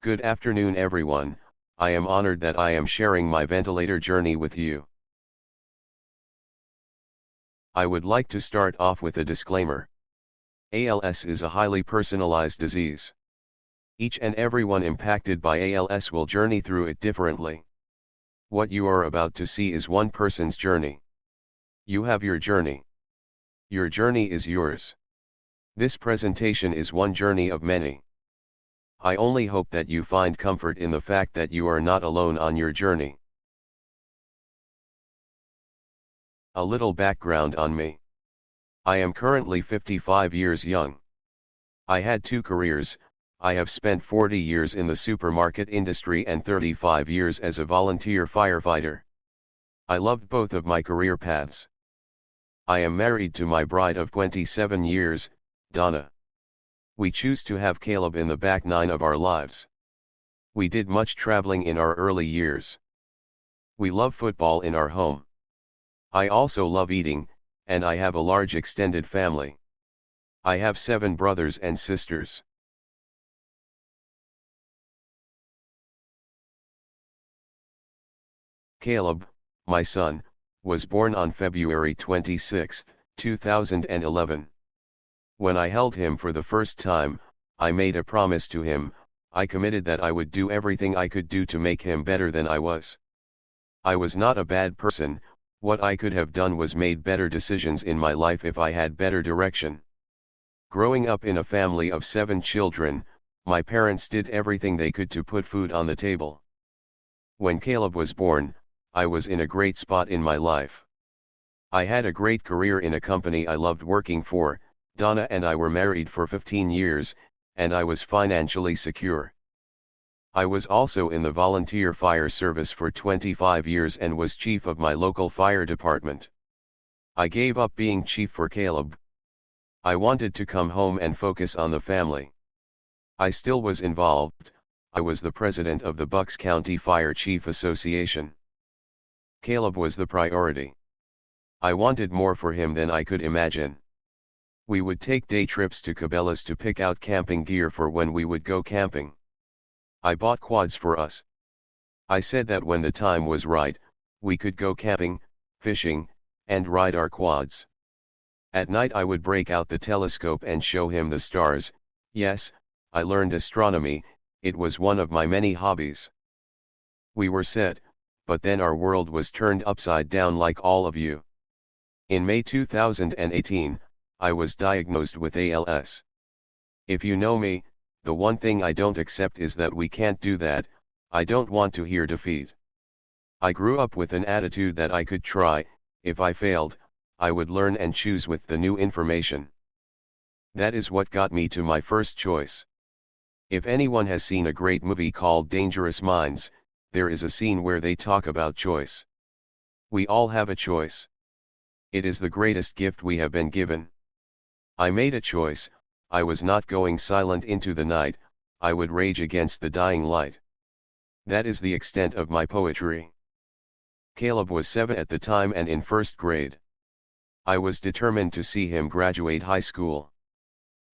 Good afternoon everyone, I am honored that I am sharing my ventilator journey with you. I would like to start off with a disclaimer. ALS is a highly personalized disease. Each and everyone impacted by ALS will journey through it differently. What you are about to see is one person's journey. You have your journey. Your journey is yours. This presentation is one journey of many. I only hope that you find comfort in the fact that you are not alone on your journey. A little background on me. I am currently 55 years young. I had two careers. I have spent 40 years in the supermarket industry and 35 years as a volunteer firefighter. I loved both of my career paths. I am married to my bride of 27 years, Donna. We choose to have Caleb in the back nine of our lives. We did much traveling in our early years. We love football in our home. I also love eating, and I have a large extended family. I have 7 brothers and sisters. Caleb, my son, was born on February 26, 2011. When I held him for the first time, I made a promise to him. I committed that I would do everything I could do to make him better than I was. I was not a bad person. What I could have done was made better decisions in my life if I had better direction. Growing up in a family of 7 children, my parents did everything they could to put food on the table. When Caleb was born, I was in a great spot in my life. I had a great career in a company I loved working for. Donna and I were married for 15 years, and I was financially secure. I was also in the volunteer fire service for 25 years and was chief of my local fire department. I gave up being chief for Caleb. I wanted to come home and focus on the family. I still was involved. I was the president of the Bucks County Fire Chief Association. Caleb was the priority. I wanted more for him than I could imagine. We would take day trips to Cabela's to pick out camping gear for when we would go camping. I bought quads for us. I said that when the time was right, we could go camping, fishing, and ride our quads. At night I would break out the telescope and show him the stars. Yes, I learned astronomy. It was one of my many hobbies. We were set, but then our world was turned upside down like all of you. In May 2018, I was diagnosed with ALS. If you know me, the one thing I don't accept is that we can't do that. I don't want to hear defeat. I grew up with an attitude that I could try. If I failed, I would learn and choose with the new information. That is what got me to my first choice. If anyone has seen a great movie called Dangerous Minds, there is a scene where they talk about choice. We all have a choice. It is the greatest gift we have been given. I made a choice. I was not going silent into the night. I would rage against the dying light. That is the extent of my poetry. Caleb was 7 at the time and in first grade. I was determined to see him graduate high school.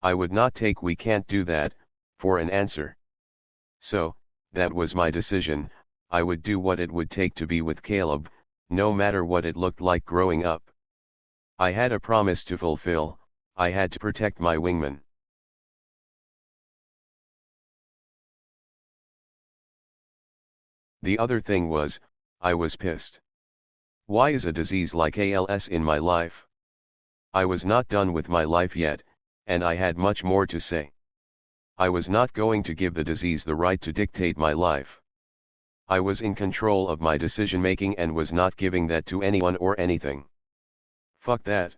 I would not take "we can't do that" for an answer. So, that was my decision. I would do what it would take to be with Caleb, no matter what it looked like growing up. I had a promise to fulfill. I had to protect my wingman. The other thing was, I was pissed. Why is a disease like ALS in my life? I was not done with my life yet, and I had much more to say. I was not going to give the disease the right to dictate my life. I was in control of my decision-making and was not giving that to anyone or anything. Fuck that.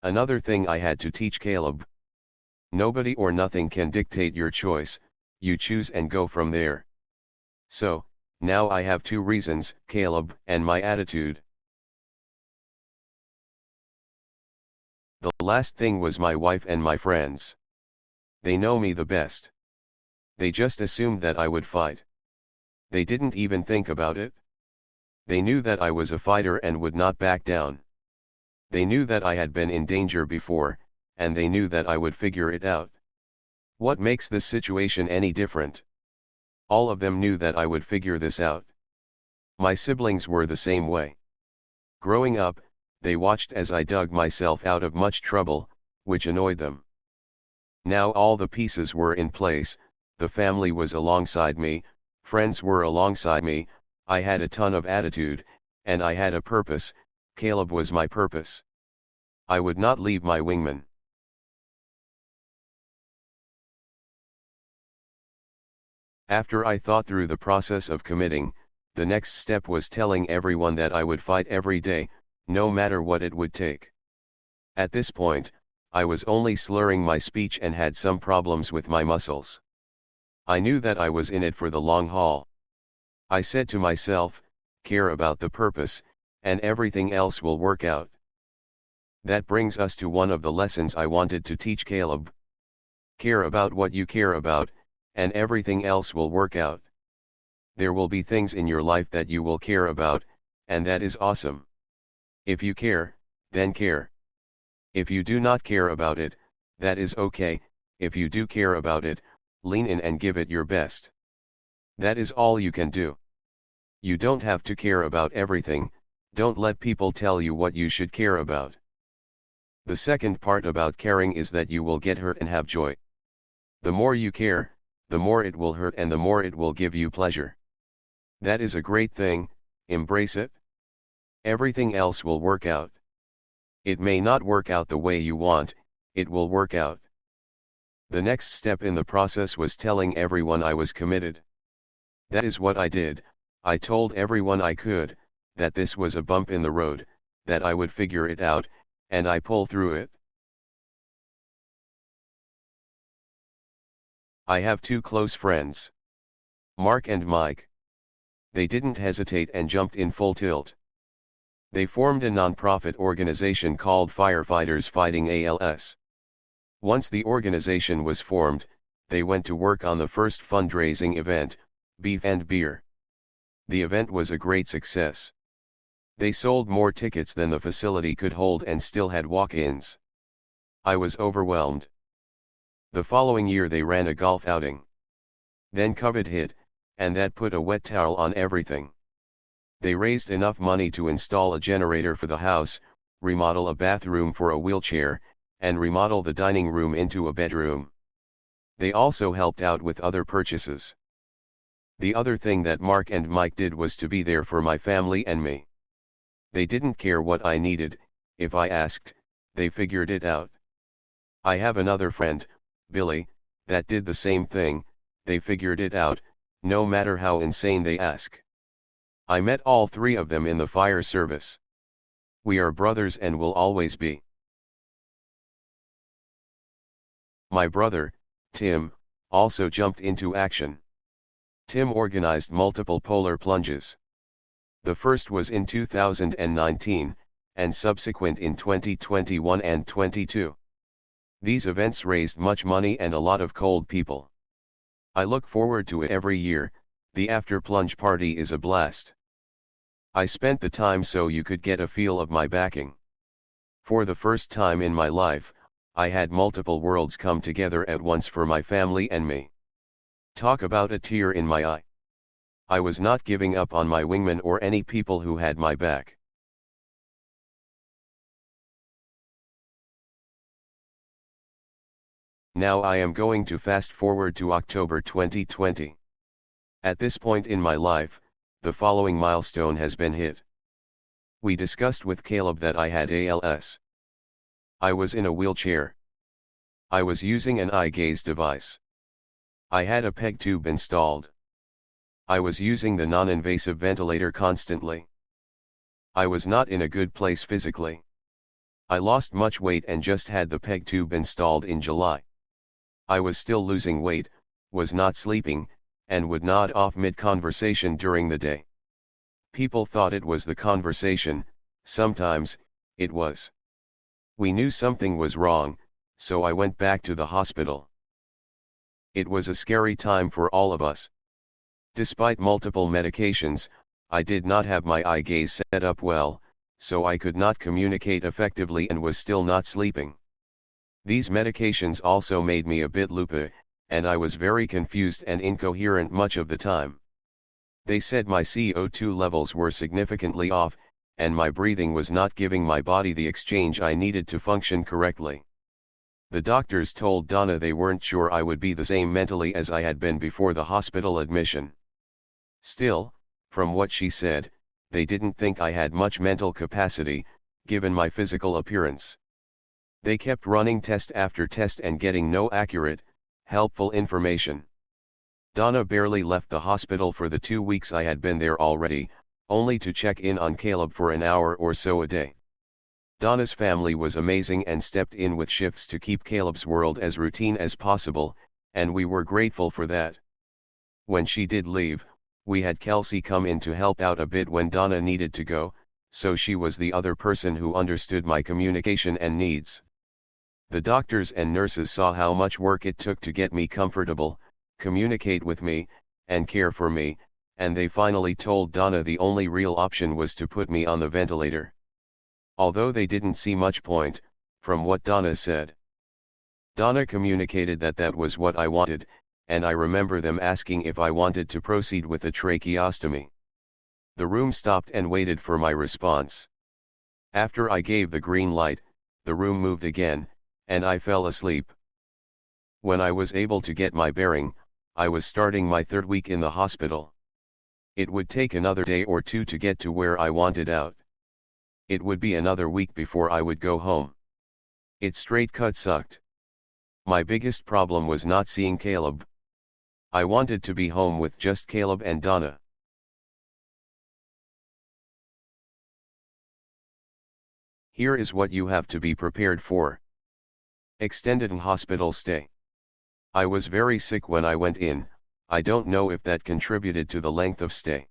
Another thing I had to teach Caleb. Nobody or nothing can dictate your choice, you choose and go from there. So, now I have 2 reasons, Caleb and my attitude. The last thing was my wife and my friends. They know me the best. They just assumed that I would fight. They didn't even think about it. They knew that I was a fighter and would not back down. They knew that I had been in danger before, and they knew that I would figure it out. What makes this situation any different? All of them knew that I would figure this out. My siblings were the same way. Growing up, they watched as I dug myself out of much trouble, which annoyed them. Now all the pieces were in place, the family was alongside me, friends were alongside me, I had a ton of attitude, and I had a purpose. Caleb was my purpose. I would not leave my wingman. After I thought through the process of committing, the next step was telling everyone that I would fight every day, no matter what it would take. At this point, I was only slurring my speech and had some problems with my muscles. I knew that I was in it for the long haul. I said to myself, care about the purpose, and everything else will work out. That brings us to one of the lessons I wanted to teach Caleb. Care about what you care about, and everything else will work out. There will be things in your life that you will care about, and that is awesome. If you care, then care. If you do not care about it, that is okay. If you do care about it, lean in and give it your best. That is all you can do. You don't have to care about everything, don't let people tell you what you should care about. The second part about caring is that you will get hurt and have joy. The more you care, the more it will hurt and the more it will give you pleasure. That is a great thing, embrace it. Everything else will work out. It may not work out the way you want, it will work out. The next step in the process was telling everyone I was committed. That is what I did. I told everyone I could, that this was a bump in the road, that I would figure it out, and I pull through it. I have two close friends, Mark and Mike. They didn't hesitate and jumped in full tilt. They formed a non-profit organization called Firefighters Fighting ALS. Once the organization was formed, they went to work on the first fundraising event, Beef and Beer. The event was a great success. They sold more tickets than the facility could hold and still had walk-ins. I was overwhelmed. The following year they ran a golf outing. Then COVID hit, and that put a wet towel on everything. They raised enough money to install a generator for the house, remodel a bathroom for a wheelchair, and remodel the dining room into a bedroom. They also helped out with other purchases. The other thing that Mark and Mike did was to be there for my family and me. They didn't care what I needed, if I asked, they figured it out. I have another friend, Billy, that did the same thing, they figured it out, no matter how insane they ask. I met all three of them in the fire service. We are brothers and will always be. My brother, Tim, also jumped into action. Tim organized multiple polar plunges. The first was in 2019, and subsequent in 2021 and 22. These events raised much money and a lot of cold people. I look forward to it every year, the after plunge party is a blast. I spent the time so you could get a feel of my backing. For the first time in my life, I had multiple worlds come together at once for my family and me. Talk about a tear in my eye. I was not giving up on my wingman or any people who had my back. Now I am going to fast forward to October 2020. At this point in my life, the following milestone has been hit. We discussed with Caleb that I had ALS. I was in a wheelchair. I was using an eye gaze device. I had a PEG tube installed. I was using the non-invasive ventilator constantly. I was not in a good place physically. I lost much weight and just had the PEG tube installed in July. I was still losing weight, was not sleeping, and would nod off mid-conversation during the day. People thought it was the conversation, sometimes, it was. We knew something was wrong, so I went back to the hospital. It was a scary time for all of us. Despite multiple medications, I did not have my eye gaze set up well, so I could not communicate effectively and was still not sleeping. These medications also made me a bit loopy, and I was very confused and incoherent much of the time. They said my CO2 levels were significantly off, and my breathing was not giving my body the exchange I needed to function correctly. The doctors told Donna they weren't sure I would be the same mentally as I had been before the hospital admission. Still, from what she said, they didn't think I had much mental capacity, given my physical appearance. They kept running test after test and getting no accurate, helpful information. Donna barely left the hospital for the 2 weeks I had been there already, only to check in on Caleb for an hour or so a day. Donna's family was amazing and stepped in with shifts to keep Caleb's world as routine as possible, and we were grateful for that. When she did leave, we had Kelsey come in to help out a bit when Donna needed to go, so she was the other person who understood my communication and needs. The doctors and nurses saw how much work it took to get me comfortable, communicate with me, and care for me, and they finally told Donna the only real option was to put me on the ventilator. Although they didn't see much point, from what Donna said. Donna communicated that that was what I wanted, and I remember them asking if I wanted to proceed with the tracheostomy. The room stopped and waited for my response. After I gave the green light, the room moved again, and I fell asleep. When I was able to get my bearing, I was starting my 3rd week in the hospital. It would take another day or 2 to get to where I wanted out. It would be another week before I would go home. It straight cut sucked. My biggest problem was not seeing Caleb. I wanted to be home with just Caleb and Donna. Here is what you have to be prepared for. Extended hospital stay. I was very sick when I went in. I don't know if that contributed to the length of stay.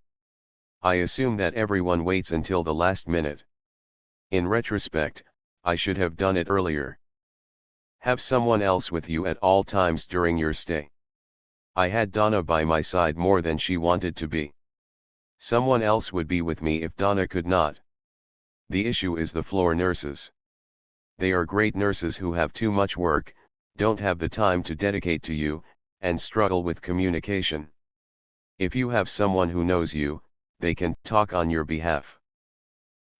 I assume that everyone waits until the last minute. In retrospect, I should have done it earlier. Have someone else with you at all times during your stay. I had Donna by my side more than she wanted to be. Someone else would be with me if Donna could not. The issue is the floor nurses. They are great nurses who have too much work, don't have the time to dedicate to you, and struggle with communication. If you have someone who knows you, they can talk on your behalf.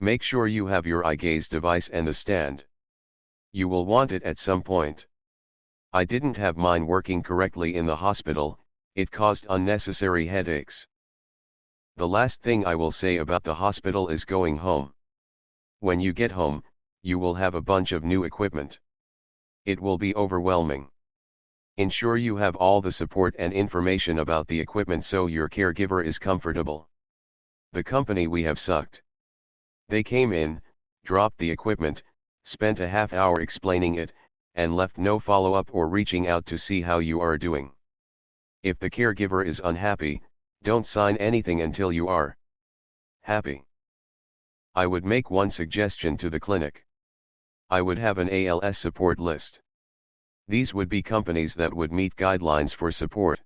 Make sure you have your eye gaze device and the stand. You will want it at some point. I didn't have mine working correctly in the hospital, it caused unnecessary headaches. The last thing I will say about the hospital is going home. When you get home, you will have a bunch of new equipment. It will be overwhelming. Ensure you have all the support and information about the equipment so your caregiver is comfortable. The company we have sucked. They came in, dropped the equipment, spent a half hour explaining it, and left no follow-up or reaching out to see how you are doing. If the caregiver is unhappy, don't sign anything until you are happy. I would make one suggestion to the clinic. I would have an ALS support list. These would be companies that would meet guidelines for support.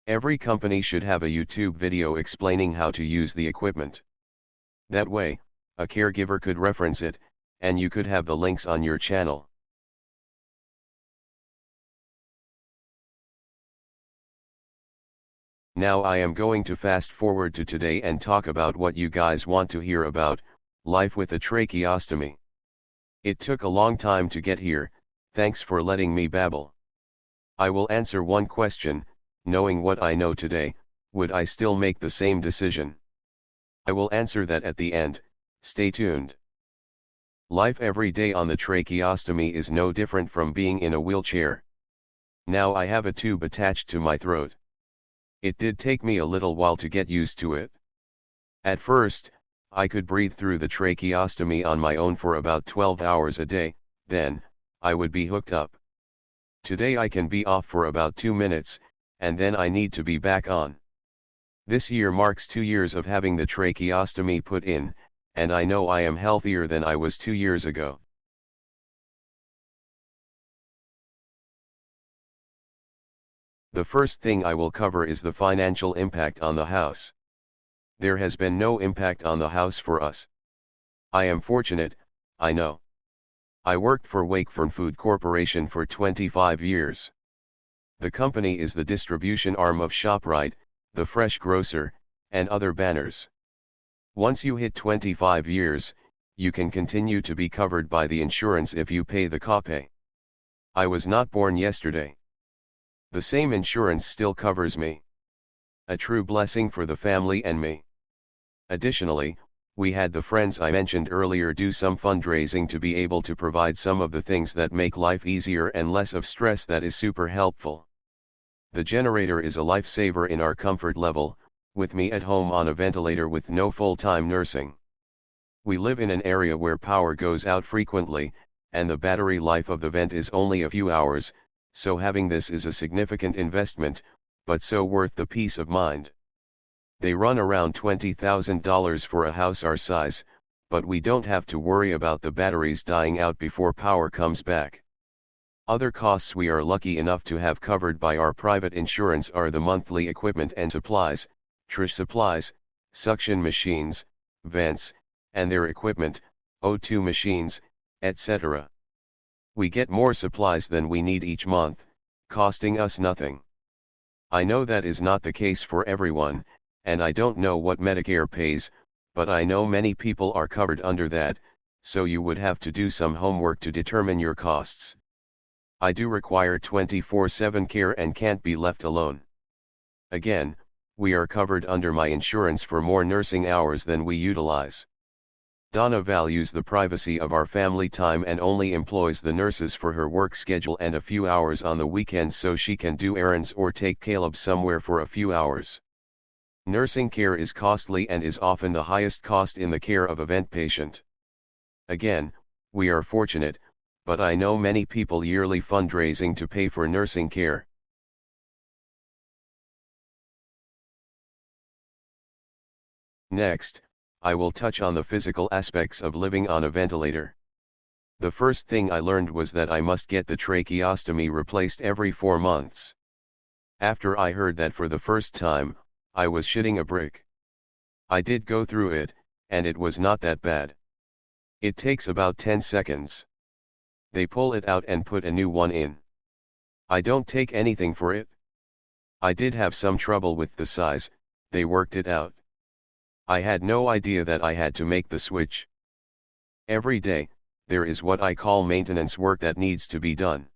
Every company should have a YouTube video explaining how to use the equipment. That way, a caregiver could reference it, and you could have the links on your channel. Now I am going to fast forward to today and talk about what you guys want to hear about, life with a tracheostomy. It took a long time to get here, thanks for letting me babble. I will answer one question, knowing what I know today, would I still make the same decision? I will answer that at the end, stay tuned. Life every day on the tracheostomy is no different from being in a wheelchair. Now I have a tube attached to my throat. It did take me a little while to get used to it. At first, I could breathe through the tracheostomy on my own for about 12 hours a day, then, I would be hooked up. Today I can be off for about 2 minutes, and then I need to be back on. This year marks 2 years of having the tracheostomy put in, and I know I am healthier than I was 2 years ago. The first thing I will cover is the financial impact on the house. There has been no impact on the house for us. I am fortunate, I know. I worked for Wakefern Food Corporation for 25 years. The company is the distribution arm of ShopRite, the fresh grocer, and other banners. Once you hit 25 years, you can continue to be covered by the insurance if you pay the copay. I was not born yesterday. The same insurance still covers me. A true blessing for the family and me. Additionally, we had the friends I mentioned earlier do some fundraising to be able to provide some of the things that make life easier and less of stress. That is super helpful. The generator is a lifesaver in our comfort level, with me at home on a ventilator with no full-time nursing. We live in an area where power goes out frequently, and the battery life of the vent is only a few hours, so having this is a significant investment, but so worth the peace of mind. They run around $20,000 for a house our size, but we don't have to worry about the batteries dying out before power comes back. Other costs we are lucky enough to have covered by our private insurance are the monthly equipment and supplies, trish supplies, suction machines, vents, and their equipment, O2 machines, etc. We get more supplies than we need each month, costing us nothing. I know that is not the case for everyone, and I don't know what Medicare pays, but I know many people are covered under that, so you would have to do some homework to determine your costs. I do require 24/7 care and can't be left alone. Again, we are covered under my insurance for more nursing hours than we utilize. Donna values the privacy of our family time and only employs the nurses for her work schedule and a few hours on the weekends so she can do errands or take Caleb somewhere for a few hours. Nursing care is costly and is often the highest cost in the care of a vent patient. Again, we are fortunate, but I know many people yearly fundraising to pay for nursing care. Next, I will touch on the physical aspects of living on a ventilator. The first thing I learned was that I must get the tracheostomy replaced every 4 months. After I heard that for the first time, I was shitting a brick. I did go through it, and it was not that bad. It takes about 10 seconds. They pull it out and put a new one in. I don't take anything for it. I did have some trouble with the size, they worked it out. I had no idea that I had to make the switch. Every day, there is what I call maintenance work that needs to be done.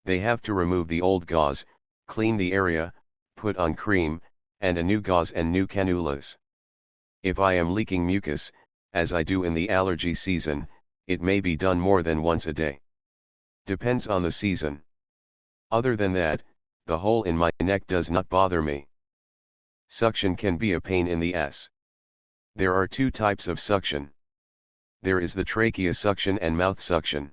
They have to remove the old gauze, clean the area, put on cream, and a new gauze and new cannulas. If I am leaking mucus, as I do in the allergy season, it may be done more than once a day. Depends on the season. Other than that, the hole in my neck does not bother me. Suction can be a pain in the ass. There are 2 types of suction. There is the trachea suction and mouth suction.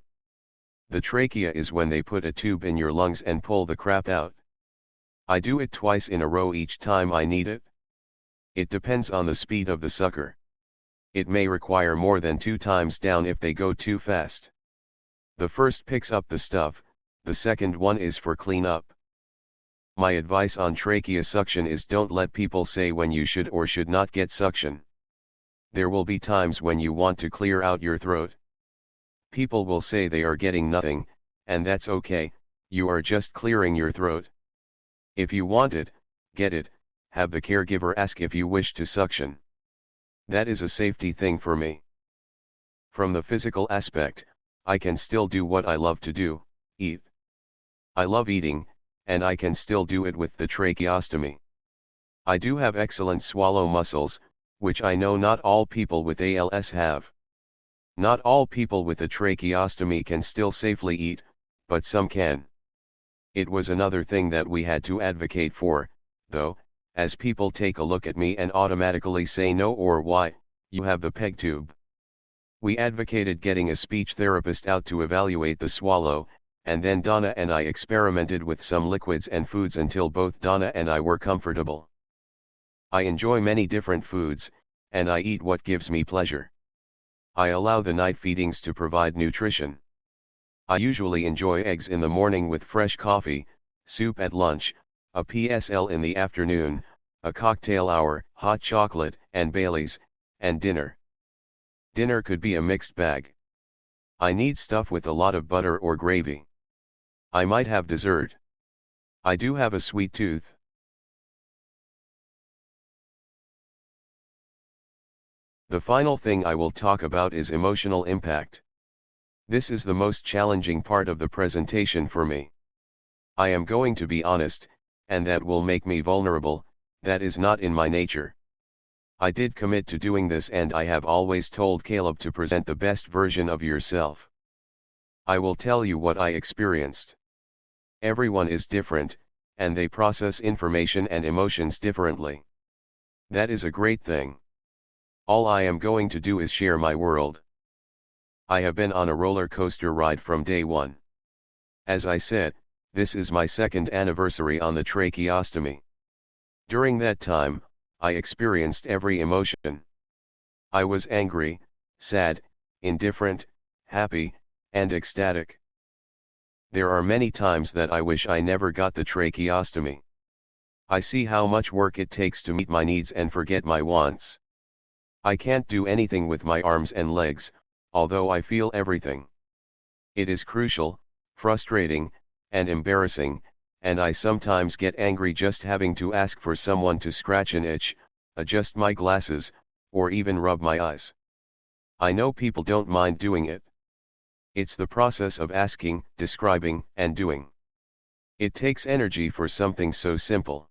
The trachea is when they put a tube in your lungs and pull the crap out. I do it twice in a row each time I need it. It depends on the speed of the sucker. It may require more than 2 times down if they go too fast. The first picks up the stuff, the second one is for cleanup. My advice on trachea suction is don't let people say when you should or should not get suction. There will be times when you want to clear out your throat. People will say they are getting nothing, and that's okay, you are just clearing your throat. If you want it, get it, have the caregiver ask if you wish to suction. That is a safety thing for me. From the physical aspect, I can still do what I love to do, eat. I love eating, and I can still do it with the tracheostomy. I do have excellent swallow muscles, which I know not all people with ALS have. Not all people with a tracheostomy can still safely eat, but some can. It was another thing that we had to advocate for, though, as people take a look at me and automatically say no or why, you have the peg tube. We advocated getting a speech therapist out to evaluate the swallow, and then Donna and I experimented with some liquids and foods until both Donna and I were comfortable. I enjoy many different foods, and I eat what gives me pleasure. I allow the night feedings to provide nutrition. I usually enjoy eggs in the morning with fresh coffee, soup at lunch, a PSL in the afternoon, a cocktail hour, hot chocolate and Baileys, and dinner. Dinner could be a mixed bag. I need stuff with a lot of butter or gravy. I might have dessert. I do have a sweet tooth. The final thing I will talk about is emotional impact. This is the most challenging part of the presentation for me. I am going to be honest, and that will make me vulnerable. That is not in my nature. I did commit to doing this, and I have always told Caleb to present the best version of yourself. I will tell you what I experienced. Everyone is different, and they process information and emotions differently. That is a great thing. All I am going to do is share my world. I have been on a roller coaster ride from day one. As I said, this is my second anniversary on the tracheostomy. During that time, I experienced every emotion. I was angry, sad, indifferent, happy, and ecstatic. There are many times that I wish I never got the tracheostomy. I see how much work it takes to meet my needs and forget my wants. I can't do anything with my arms and legs, although I feel everything. It is crucial, frustrating, and embarrassing, and I sometimes get angry just having to ask for someone to scratch an itch, adjust my glasses, or even rub my eyes. I know people don't mind doing it. It's the process of asking, describing, and doing. It takes energy for something so simple.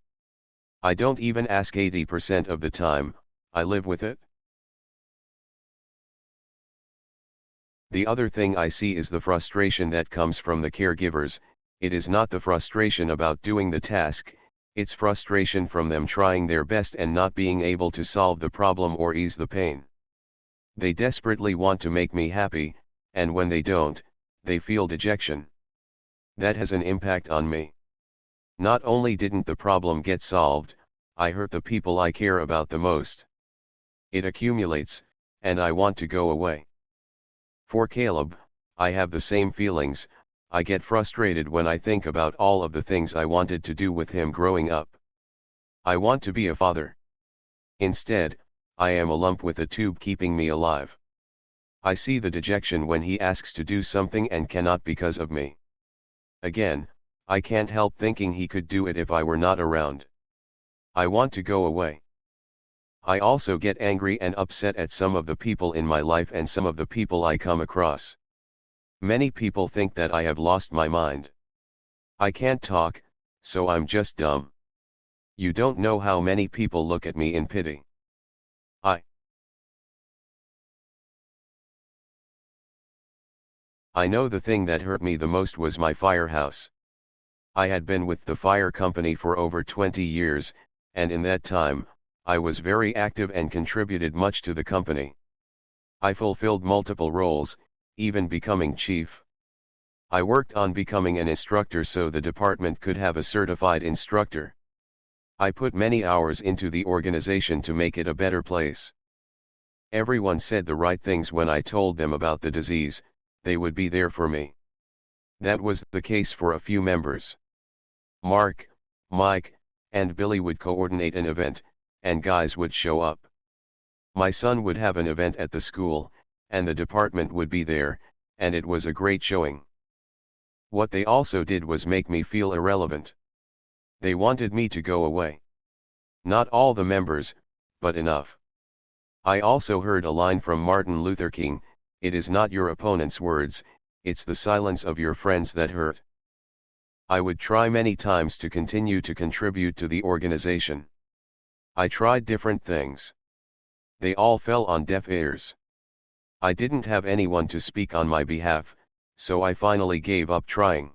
I don't even ask 80% of the time, I live with it. The other thing I see is the frustration that comes from the caregivers. It is not the frustration about doing the task, it's frustration from them trying their best and not being able to solve the problem or ease the pain. They desperately want to make me happy, and when they don't, they feel dejection. That has an impact on me. Not only didn't the problem get solved, I hurt the people I care about the most. It accumulates, and I want to go away. For Caleb, I have the same feelings. I get frustrated when I think about all of the things I wanted to do with him growing up. I want to be a father. Instead, I am a lump with a tube keeping me alive. I see the dejection when he asks to do something and cannot because of me. Again, I can't help thinking he could do it if I were not around. I want to go away. I also get angry and upset at some of the people in my life and some of the people I come across. Many people think that I have lost my mind. I can't talk, so I'm just dumb. You don't know how many people look at me in pity. I know the thing that hurt me the most was my firehouse. I had been with the fire company for over 20 years, and in that time, I was very active and contributed much to the company. I fulfilled multiple roles, even becoming chief. I worked on becoming an instructor so the department could have a certified instructor. I put many hours into the organization to make it a better place. Everyone said the right things when I told them about the disease. They would be there for me. That was the case for a few members. Mark, Mike, and Billy would coordinate an event, and guys would show up. My son would have an event at the school, and the department would be there, and it was a great showing. What they also did was make me feel irrelevant. They wanted me to go away. Not all the members, but enough. I also heard a line from Martin Luther King, "It is not your opponent's words, it's the silence of your friends that hurt." I would try many times to continue to contribute to the organization. I tried different things. They all fell on deaf ears. I didn't have anyone to speak on my behalf, so I finally gave up trying.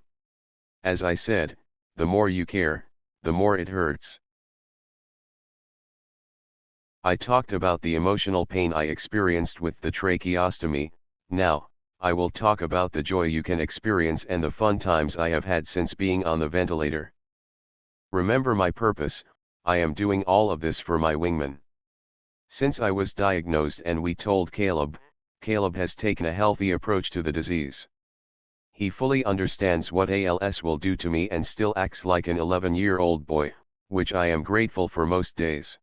As I said, the more you care, the more it hurts. I talked about the emotional pain I experienced with the tracheostomy. Now, I will talk about the joy you can experience and the fun times I have had since being on the ventilator. Remember my purpose, I am doing all of this for my wingman. Since I was diagnosed and we told Caleb, Caleb has taken a healthy approach to the disease. He fully understands what ALS will do to me and still acts like an 11-year-old boy, which I am grateful for most days.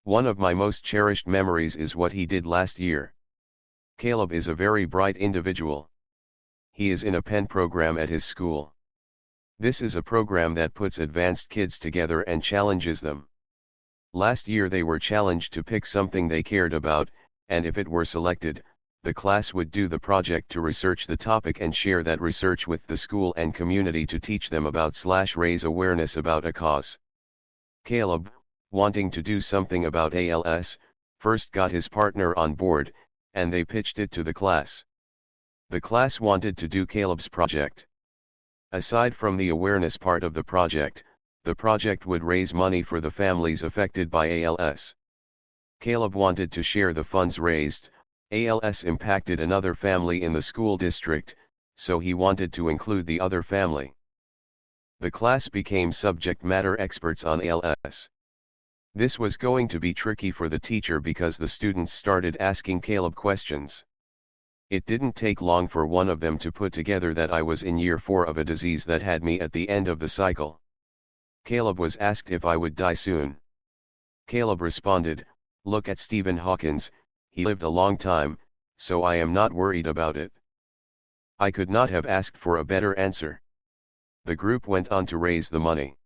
One of my most cherished memories is what he did last year. Caleb is a very bright individual. he is in a pen program at his school. This is a program that puts advanced kids together and challenges them. Last year they were challenged to pick something they cared about, and if it were selected, the class would do the project to research the topic and share that research with the school and community to teach them about/raise awareness about a cause. Caleb, wanting to do something about ALS, first got his partner on board, and they pitched it to the class. The class wanted to do Caleb's project. Aside from the awareness part of the project would raise money for the families affected by ALS. Caleb wanted to share the funds raised. ALS impacted another family in the school district, so he wanted to include the other family. The class became subject matter experts on ALS. This was going to be tricky for the teacher because the students started asking Caleb questions. It didn't take long for one of them to put together that I was in year 4 of a disease that had me at the end of the cycle. Caleb was asked if I would die soon. Caleb responded, "Look at Stephen Hawkins, he lived a long time, so I am not worried about it." I could not have asked for a better answer. The group went on to raise the money.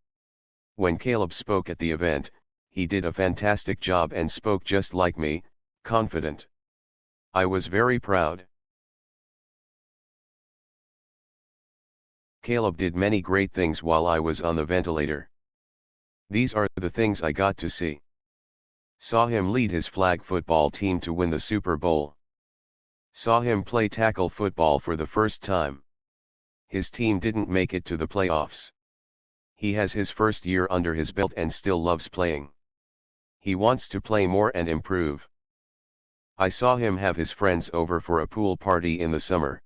When Caleb spoke at the event, he did a fantastic job and spoke just like me, confident. I was very proud. Caleb did many great things while I was on the ventilator. These are the things I got to see. Saw him lead his flag football team to win the Super Bowl. Saw him play tackle football for the first time. His team didn't make it to the playoffs. He has his first year under his belt and still loves playing. He wants to play more and improve. I saw him have his friends over for a pool party in the summer.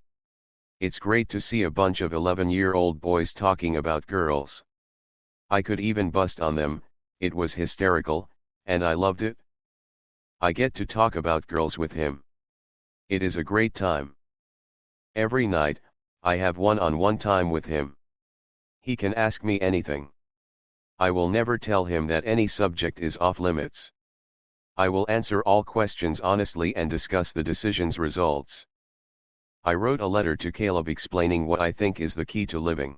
It's great to see a bunch of 11-year-old boys talking about girls. I could even bust on them, it was hysterical, and I loved it. I get to talk about girls with him. It is a great time. Every night, I have one-on-one time with him. He can ask me anything. I will never tell him that any subject is off limits. I will answer all questions honestly and discuss the decision's results. I wrote a letter to Caleb explaining what I think is the key to living.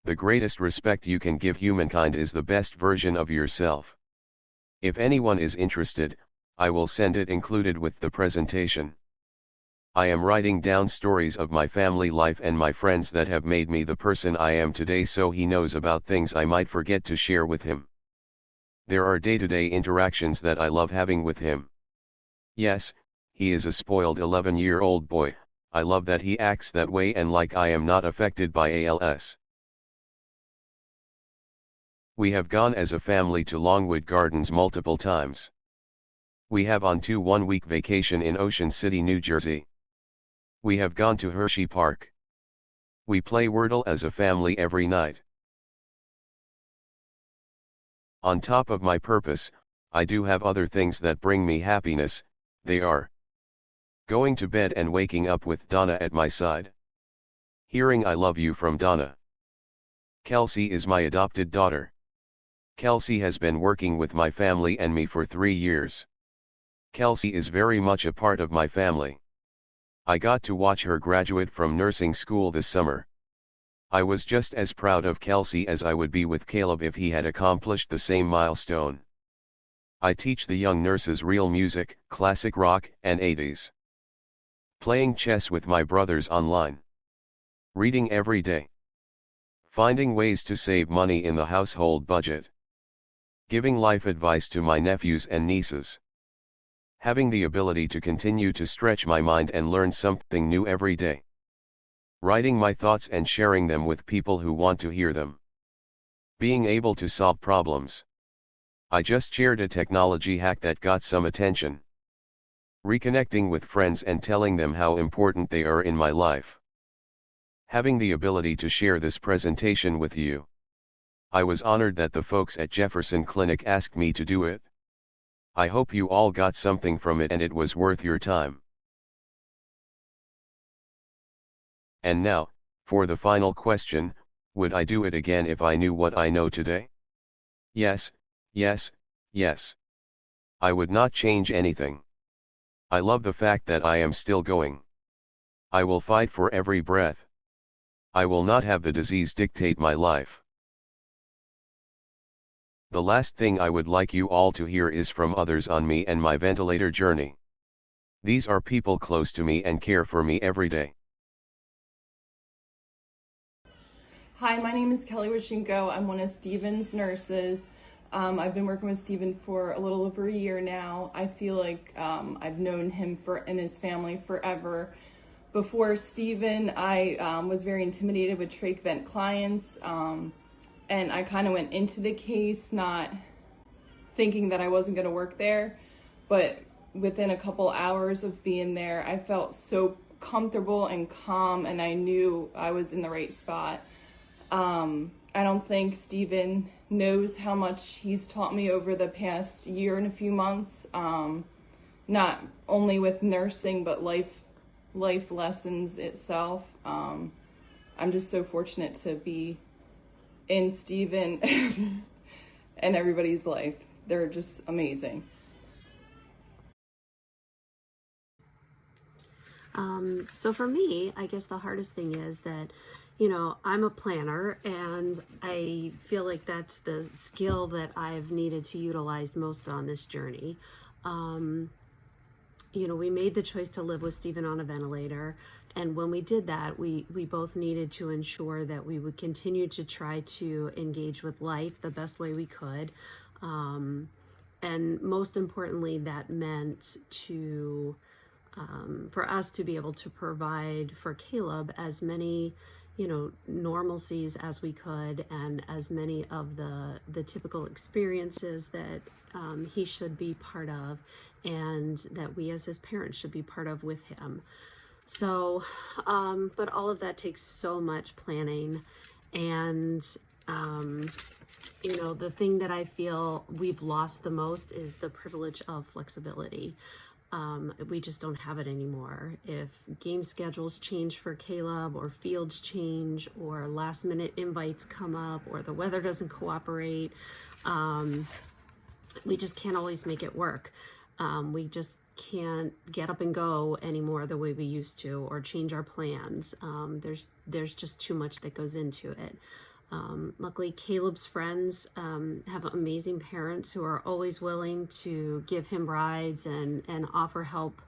The greatest respect you can give humankind is the best version of yourself. If anyone is interested, I will send it included with the presentation. I am writing down stories of my family life and my friends that have made me the person I am today, so he knows about things I might forget to share with him. There are day-to-day interactions that I love having with him. Yes, he is a spoiled 11-year-old boy. I love that he acts that way and like I am not affected by ALS. We have gone as a family to Longwood Gardens multiple times. We have on 2 one-week vacation in Ocean City, New Jersey. We have gone to Hershey Park. We play Wordle as a family every night. On top of my purpose, I do have other things that bring me happiness. They are going to bed and waking up with Donna at my side. Hearing "I love you" from Donna. Kelsey is my adopted daughter. Kelsey has been working with my family and me for 3 years. Kelsey is very much a part of my family. I got to watch her graduate from nursing school this summer. I was just as proud of Kelsey as I would be with Caleb if he had accomplished the same milestone. I teach the young nurses real music, classic rock, and 80s. Playing chess with my brothers online. Reading every day. Finding ways to save money in the household budget. Giving life advice to my nephews and nieces. Having the ability to continue to stretch my mind and learn something new every day. Writing my thoughts and sharing them with people who want to hear them. Being able to solve problems. I just shared a technology hack that got some attention. Reconnecting with friends and telling them how important they are in my life. Having the ability to share this presentation with you. I was honored that the folks at Jefferson Clinic asked me to do it. I hope you all got something from it and it was worth your time. And now, for the final question, would I do it again if I knew what I know today? Yes, yes, yes. I would not change anything. I love the fact that I am still going. I will fight for every breath. I will not have the disease dictate my life. The last thing I would like you all to hear is from others on me and my ventilator journey. These are people close to me and care for me every day. Hi, my name is Kelly Washinko. I'm one of Steven's nurses. I've been working with Steven for a little over a year now. I feel like I've known him and his family forever. Before Steven, I was very intimidated with trach vent clients, and I kind of went into the case not thinking that I wasn't going to work there, but within a couple hours of being there, I felt so comfortable and calm, and I knew I was in the right spot. I don't think Steven knows how much he's taught me over the past year and a few months, not only with nursing, but life lessons itself. I'm just so fortunate to be in Steven and everybody's life. They're just amazing. So for me, I guess the hardest thing is that, I'm a planner, and I feel like that's the skill that I've needed to utilize most on this journey. We made the choice to live with Stephen on a ventilator. And when we did that, we both needed to ensure that we would continue to try to engage with life the best way we could. And most importantly, that meant for us to be able to provide for Caleb as many, normalcies as we could, and as many of the typical experiences that he should be part of, and that we as his parents should be part of with him. So, but all of that takes so much planning, and the thing that I feel we've lost the most is the privilege of flexibility. We just don't have it anymore. If game schedules change for Caleb, or fields change, or last minute invites come up, or the weather doesn't cooperate, we just can't always make it work. We just can't get up and go anymore the way we used to, or change our plans. There's just too much that goes into it. Luckily, Caleb's friends have amazing parents who are always willing to give him rides and offer help,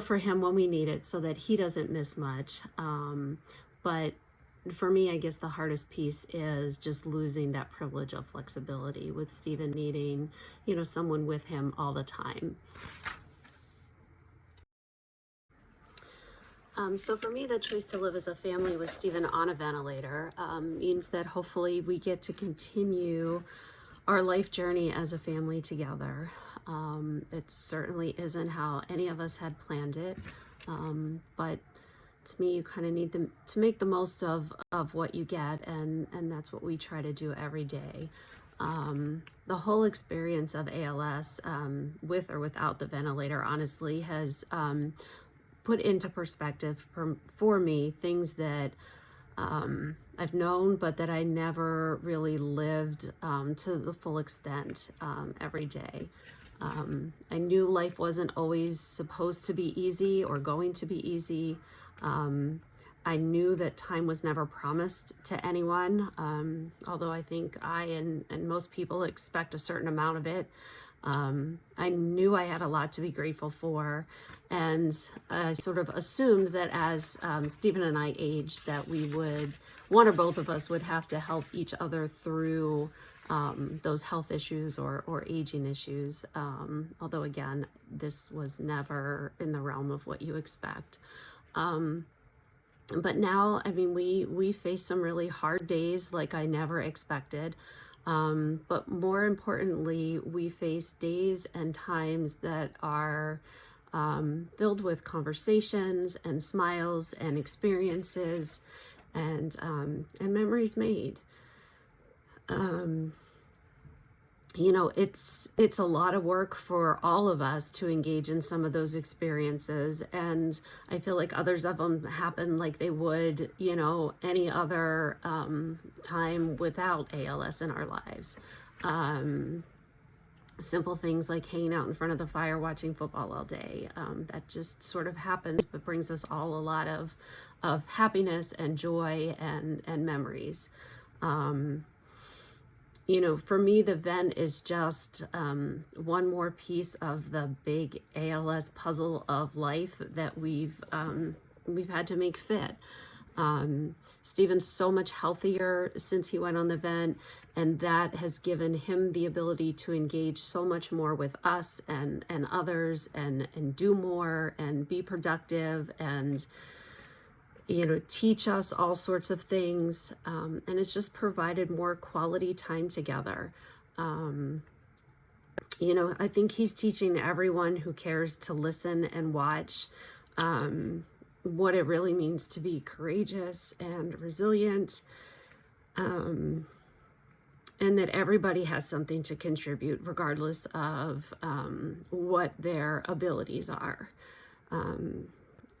for him when we need it, so that he doesn't miss much. But for me, I guess the hardest piece is just losing that privilege of flexibility, with Stephen needing, someone with him all the time. So for me, the choice to live as a family with Stephen on a ventilator means that hopefully we get to continue our life journey as a family together. It certainly isn't how any of us had planned it, but to me, you kind of need to make the most of what you get, and that's what we try to do every day. The whole experience of ALS, with or without the ventilator, honestly, has put into perspective for me things that I've known, but that I never really lived to the full extent every day. I knew life wasn't always supposed to be easy or going to be easy. I knew that time was never promised to anyone, although I think I and most people expect a certain amount of it. I knew I had a lot to be grateful for, and I sort of assumed that as Stephen and I aged, that we would, one or both of us would have to help each other through those health issues or aging issues. Although again, this was never in the realm of what you expect. But now, I mean, we face some really hard days like I never expected. But more importantly, we face days and times that are filled with conversations and smiles and experiences and memories made. It's a lot of work for all of us to engage in some of those experiences, and I feel like others of them happen like they would, any other time without ALS in our lives. simple things like hanging out in front of the fire watching football all day. That just sort of happens, but brings us all a lot of happiness and joy and memories. You know, for me, the vent is just one more piece of the big ALS puzzle of life that we've had to make fit. Stephen's so much healthier since he went on the vent, and that has given him the ability to engage so much more with us and others, and do more and be productive, and teach us all sorts of things, and it's just provided more quality time together. I think he's teaching everyone who cares to listen and watch what it really means to be courageous and resilient, and that everybody has something to contribute regardless of what their abilities are.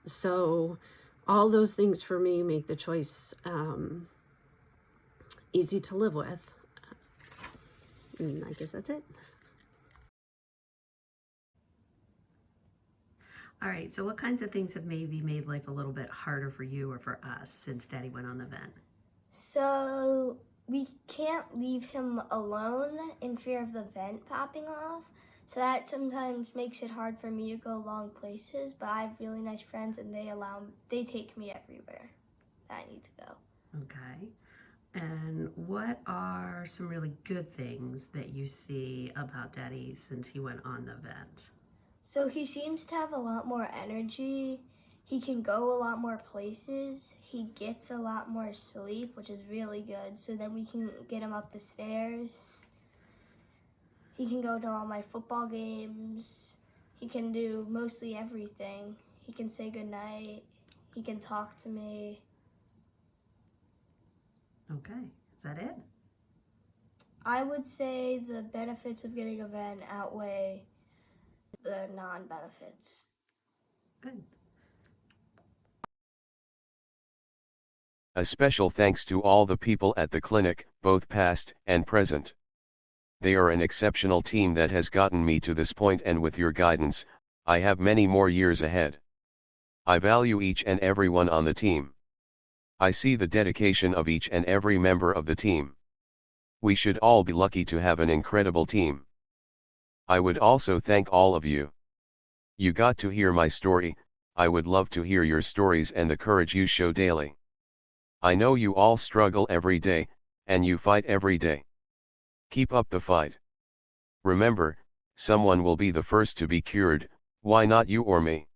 So all those things for me make the choice easy to live with. And I guess that's it. All right, so what kinds of things have maybe made life a little bit harder for you or for us since Daddy went on the vent? So we can't leave him alone in fear of the vent popping off. So that sometimes makes it hard for me to go long places, but I have really nice friends and they take me everywhere that I need to go. Okay. And what are some really good things that you see about Daddy since he went on the vent? So he seems to have a lot more energy. He can go a lot more places. He gets a lot more sleep, which is really good. So then we can get him up the stairs. He can go to all my football games. He can do mostly everything. He can say goodnight. He can talk to me. Okay, is that it? I would say the benefits of getting a vent outweigh the non-benefits. Good. A special thanks to all the people at the clinic, both past and present. They are an exceptional team that has gotten me to this point, and with your guidance, I have many more years ahead. I value each and every one on the team. I see the dedication of each and every member of the team. We should all be lucky to have an incredible team. I would also thank all of you. You got to hear my story. I would love to hear your stories and the courage you show daily. I know you all struggle every day, and you fight every day. Keep up the fight. Remember, someone will be the first to be cured, why not you or me?